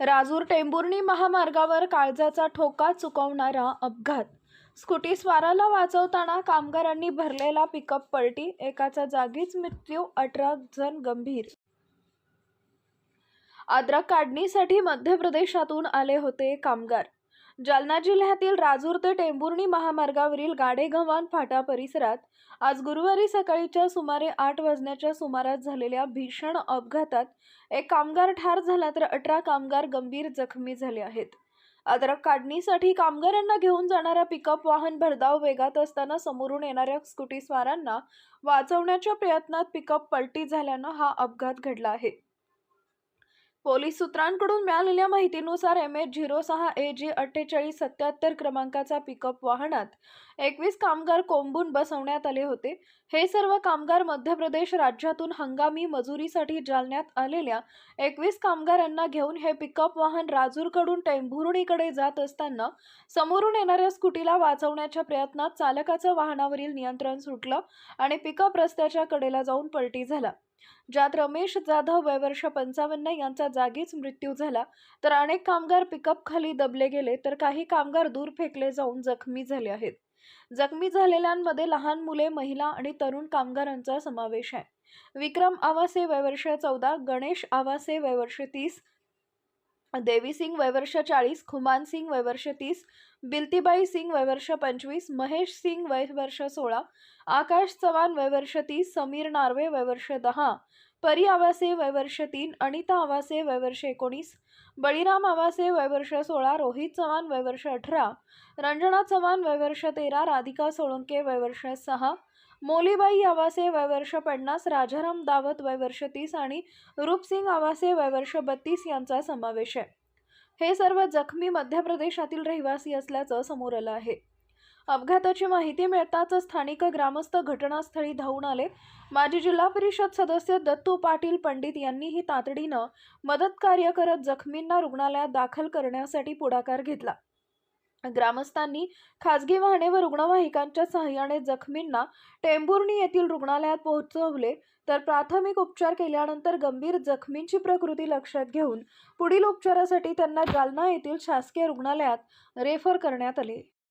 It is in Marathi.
राजूर टेंभुर्णी महामार्गावर काळजाचा ठोका चुकवणारा अपघात। स्कूटीस्वाराला वाचवताना कामगारांनी भरलेला पिकअप पलटी, एकाचा जागीच मृत्यू, 18 जण गंभीर। अद्रक काढणीसाठी मध्य प्रदेशातून आले होते कामगार। जालना जिल्ह्यातील राजूर ते टेंभुर्णी महामार्गावरील गाडेगव्हाण फाटा परिसरात आज गुरुवारी सकाळीच्या सुमारे 8 वाजण्याच्या सुमारास झालेल्या भीषण अपघातात एक कामगार ठार झाला तर 18 कामगार गंभीर जखमी झाले आहेत। अद्रक काढणीसाठी कामगारांना घेऊन जाणाऱ्या पिकअप वाहन भरधाव वेगात असताना समोरून येणाऱ्या स्कूटीस्वारांना वाचवण्याच्या प्रयत्नात पिकअप पलटी झाल्यानं हा अपघात घडला आहे। पोलीस सूत्रांकडून मिळालेल्या माहितीनुसार MH06 AG 4877 क्रमांकाचा पिकअप वाहनात 21 कामगार कोंबून बसवण्यात आले होते। हे सर्व कामगार मध्य प्रदेश राज्यातून हंगामी मजुरीसाठी जालन्यात आलेल्या 21 कामगारांना घेऊन हे पिकअप वाहन राजूरकडून टेंभुर्णीकडे जात असताना समोरून येणाऱ्या स्कूटीला वाचवण्याच्या प्रयत्नात चालकाचं वाहनावरील नियंत्रण सुटलं आणि पिकअप रस्त्याच्या कडेला जाऊन पलटी झाला, ज्यात रमेश जाधव वय वर्ष 55 यांचा जागीच मृत्यू झाला तर अनेक कामगार पिकअप खाली दबले गेले तर काही कामगार दूर फेकले जाऊन जखमी झाले आहेत। जखमी झालेल्यांमध्ये लहान मुले, महिला आणि तरुण कामगारांचा समावेश आहे। विक्रम आवासे वय वर्ष 14, गणेश आवासे वय वर्ष 30, देवी सिंग वय वर्ष 40, खुमान सिंग वय वर्ष 30, बिल्तीबाई सिंग वय वर्ष 25, महेश सिंग वय वर्ष 16, आकाश चव्हाण वय वर्ष 30, समीर नार्वे वय वर्ष 10, परी आवासे वय वर्ष 3, अनिता आवासे वय वर्ष 19, बळीराम आवासे वय वर्ष 16, रोहित चव्हाण वय वर्ष 18, रंजना चव्हाण वय वर्ष 13, राधिका सोळंके वय वर्ष 6, मोलीबाई आवासे वय वर्ष 50, राजाराम दावत वय वर्ष 30 आणि रूपसिंग आवासे वय वर्ष 32 यांचा समावेश आहे। हे सर्व जखमी मध्य प्रदेशातील रहिवासी असल्याचं समोर आलं आहे। अपघाताची माहिती मिळताच स्थानिक ग्रामस्थ घटनास्थळी धावून आले। माजी जिल्हा परिषद सदस्य दत्तू पाटील पंडित यांनीही तातडीनं मदत कार्य करत जखमींना रुग्णालयात दाखल करण्यासाठी पुढाकार घेतला। ग्रामस्थांनी खासगी वाहने व रुग्णवाहिकांच्या सहाय्याने जखमींना टेंभुर्णी येथील रुग्णालयात पोहोचवले तर प्राथमिक उपचार केल्यानंतर गंभीर जखमींची प्रकृती लक्षात घेऊन पुढील उपचारासाठी त्यांना जालना येथील शासकीय रुग्णालयात रेफर करण्यात आले।